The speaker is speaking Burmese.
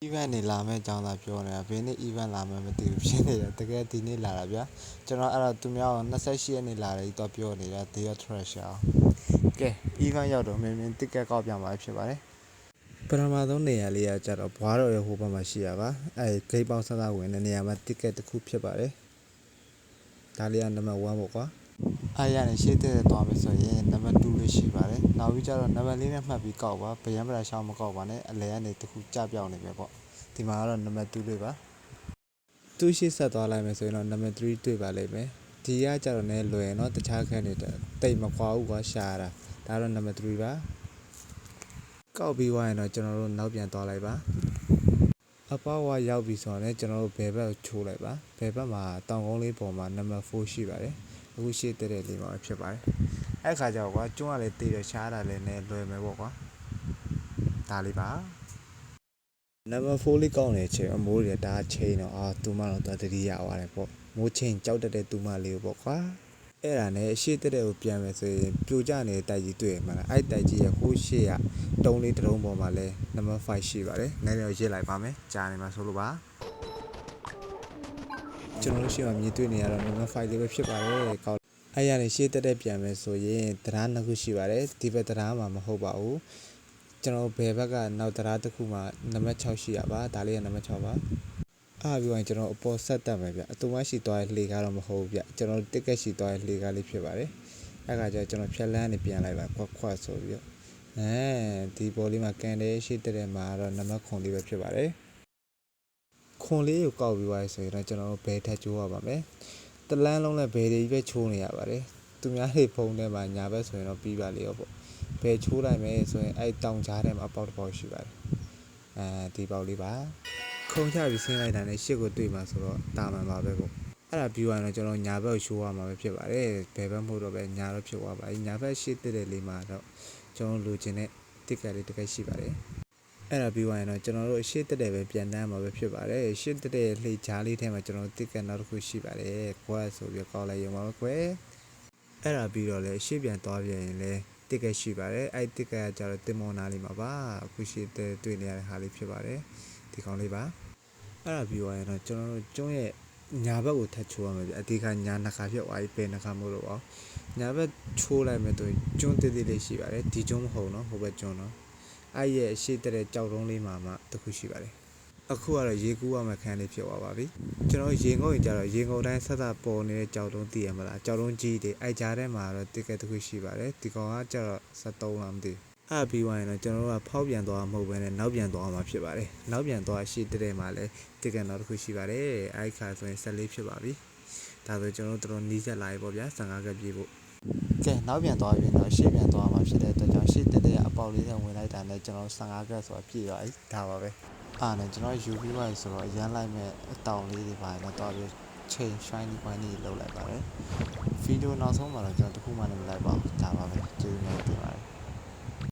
event နေလာမဲ့အကြောင်းသာပြောနေတာဘယ်နေ့ event လာမှမသိဘူးဖြစ်နေတယ်တကယ်ဒီနေ့လာတာဗျာကျွန်တော်အဲ့တော့သူများက28ရက်နေ့လာတယ်တော့ပြောနေတာ Day of Treasure အောင်ကဲ event ရောက်တော့မင်း ticket ကောက်ပြမှာဖြစ်ပါတယ်ပထမဆုံးနေရာလေးကကြတော့ဘွားတော်ရဲ့ဟိုဘက်မှာရှိရပါအဲ့ဂိတ်ပေါင်းဆက်ဝင်တဲ့နေရာမှာ ticket တစ်ခုဖြစ်ပါတယ်ဒါလေးကနံပါတ်1ပေါ့ကွာအားရနေရှေ့တဲ့သွားမယ်ဆိုရင်နံပါတ်2လေးရှိပါတယ်နောက်ပြီးကျတော့နံပါတ်4နဲ့မှတ်ပြီးကောက်ပါဗရမ်းပရာရှောင်းမကောက်ပါနဲ့အလဲကနေတစ်ခုကြပြောင်းနေပဲပေါ့ဒီမှာကတော့နံပါတ်2လေးပါသူ့ရှေ့ဆက်သွားလိုက်မယ်ဆိုရင်တော့နံပါတ်3တွေ့ပါလိမ့်မယ်ဒီကကြတော့လည်းလွယ်เนาะတခြားခန်းတွေတိတ်မကွာဘူးကွာရှာတာဒါတော့နံပါတ်3ပါကောက်ပြီးသွားရင်တော့ကျွန်တော်တို့နောက်ပြန်သွားလိုက်ပါအပေါဝရောက်ပြီဆိုတော့လည်းကျွန်တော်တို့ဘယ်ဘက်ကိုချိုးလိုက်ပါဘယ်ဘက်မှာတောင်ကုန်းလေးပေါ်မှာနံပါတ်4ရှိပါတယ်အခုရှေ့တက်တဲ့လေးမှာဖြစ်ပါတယ်အဲ့ခါကျတော့ကွာကျွန်းကလည်းတေးရရှားတာလည်းနဲ့လွယ်မယ်ပေါ့ကွာဒါလေးပါနံပါတ်4လေးကောင်းနေချိန်အမိုးတွေဒါချိန်တော့သူမတော့တတိယသွားတယ်ပေါ့မိုးချိန်ကြောက်တတ်တဲ့သူမလေးကိုပေါ့ကွာအဲ့ဒါနဲ့ရှေ့တက်တဲ့ကိုပြန်မယ်ဆိုရင်ပြိုကျနေတဲ့တိုက်ကြီးတွေ့ရမှာလားအဲ့တိုက်ကြီးရဲ့ဟိုးရှေ့ကတုံးလေးတုံးပေါ်မှာလဲနံပါတ်5ရှိပါတယ်နည်းနည်းရစ်လိုက်ပါမယ်ကြားနေမှာဆိုလို့ပါကျွန်တော်တို့ရှေ့မှာမြင်တွေ့နေရတော့နံပါတ်5လေးပဲဖြစ်ပါတယ်ကောင်းအဲ့ရနေရှေ့တက်တဲ့ပြန်မယ်ဆိုရင်တရားနှစ်ခုရှိပါတယ်ဒီဘက်တရားမှာမဟုတ်ပါဘူးကျွန်တော်ဘယ်ဘက်ကနောက်တရားတစ်ခုမှာနံပါတ်6ရှိရပါဒါလေးကနံပါတ်6ပါအားပြီးရင်ကျွန်တော်အပေါ်ဆက်တက်မယ်ဗျအတူမရှိသွားတဲ့လှေကားတော့မဟုတ်ဘူးဗျကျွန်တော်တစ်ကက်ရှိသွားတဲ့လှေကားလေးဖြစ်ပါတယ်အဲ့ခါကျကျွန်တော်ဖြက်လန်းနေပြန်လိုက်ပါခွတ်ဆိုပြီးတော့ဒီပေါ်လေးမှာကန်တဲ့ရှေ့တက်တဲ့မှာတော့နံပါတ်9လေးပဲဖြစ်ပါတယ်ခွန်လေးကိုကောက်ပြီးသွားဆိုရင်တော့ကျွန်တော်တို့ဘယ်ထက်ချိုးရပါမယ်တလန်းလုံးလည်းဘယ်တွေပဲချိုးနေရပါတယ်သူများတွေဖုန်းထဲမှာညာဘက်ဆိုရင်တော့ပြီးပါလေရောပေါ့ဘယ်ချိုးလိုက်မယ်ဆိုရင်အဲ့တောင်ကြားထဲမှာအပေါက်တစ်ပေါက်ရှိပါတယ်ဒီပေါက်လေးပါခုံချပြီးဆင်းလိုက်တာနဲ့ရှစ်ကိုတွေ့မှာဆိုတော့တာမှန်ပါပဲပေါ့အဲ့ဒါပြီးသွားရင်တော့ကျွန်တော်ညာဘက်ကိုရှိုးရမှာပဲဖြစ်ပါတယ်ဘယ်ဘက်မဟုတ်တော့ပဲညာတော့ဖြစ်သွားပါပြီညာဘက်ရှစ်တက်တဲ့လေးမှာတော့ကျွန်တော်လိုချင်တဲ့တစ်ကက်လေးတစ်ကက်ရှိပါတယ်အဲ့ဒါပြီးသွားရင်တော့ကျွန်တော်တို့ရှစ်တက်တဲ့ပဲပြန်တန်းမှာပဲဖြစ်ပါတယ်ရှစ်တက်တဲ့လှေချားလေးထဲမှာကျွန်တော်တစ်ကက်နောက်တစ်ခုရှိပါတယ်ကွာဆိုပြီးကောက်လိုက်ရုံပါပဲကွယ်အဲ့ဒါပြီးတော့လေရှစ်ပြန်သွားပြန်ရင်လေတစ်ကက်ရှိပါတယ်အဲ့တစ်ကက်ကကျတော့တင်မောနာလေးမှာပါအခုရှစ်တက်တွေ့နေရတဲ့ဟာလေးဖြစ်ပါတယ်ဒီကောင်လေးပါအဲ့ဒါပြီးသွားရင်တော့ကျွန်တော်တို့ကျွန်းရဲ့ညာဘက်ကိုထပ်ချိုးရမယ်ဗျအဓိကညာနှခါဖြစ်သွားပြီပဲနှခါမို့လို့ပေါ့ညာဘက်ချိုးလိုက်မယ်ဆိုရင်ကျွန်းတေးသေးလေးရှိပါတယ်ဒီကျွန်းမဟုတ်နော်ဟိုဘက်ကျွန်းနော်အဲ့ရဲ့ရှေ့တဲ့ကြောက်တုံးလေးမှာတခုရှိပါတယ်အခုကတော့ရေကူးရမယ့်ခန်းလေးဖြစ်သွားပါပြီကျွန်တော်ရေငုံရင်ကြတော့ရေငုံတိုင်းဆက်ဆက်ပေါ်နေတဲ့ကြောက်တုံးသိရမလားကြောက်တုံးကြီးတွေအဲ့ကြားထဲမှာတော့တစ်ကက်တစ်ခုရှိပါတယ်ဒီကောင်ကကျတော့73လားမသိအဲ့ပြီးသွားရင်တော့ကျွန်တော်တို့ကဖောက်ပြန်သွားမှာမဟုတ်ဘဲနဲ့နောက်ပြန်သွားမှာဖြစ်ပါတယ်နောက်ပြန်သွားရှေ့တဲ့မှာလည်းတစ်ကက်နောက်တစ်ခုရှိပါတယ်အဲ့ခါဆိုရင်14ဖြစ်ပါပြီဒါဆိုကျွန်တော်တို့တော်နီးစက်လာပြီပေါ့ဗျာ15ကပြေးဖို့ကဲနောက်ပြန်သွားပြီတော့ရှေ့ပြန်သွားမှာဖြစ်တဲ့အတွက်ကြောင့်ရှေ့တက်တဲ့အပေါက်လေးနဲ့ဝင်လိုက်တာနဲ့ကျွန်တော်15ကဆိုတာပြည့်သွားပြီဒါပါပဲအားနဲ့ကျွန်တော်ယူပြီးသွားပြီဆိုတော့ရမ်းလိုက်မဲ့အတောင်လေးတွေပါတော့တော်ပြီးချိန် shiny point တွေလောက်လိုက်ပါတယ်ဗီဒီယိုနောက်ဆုံးမှာတော့ကျွန်တော်တခုမှလည်းမလိုက်ပါဘူးဒါပါပဲကျေးဇူးများတင်ပါတယ်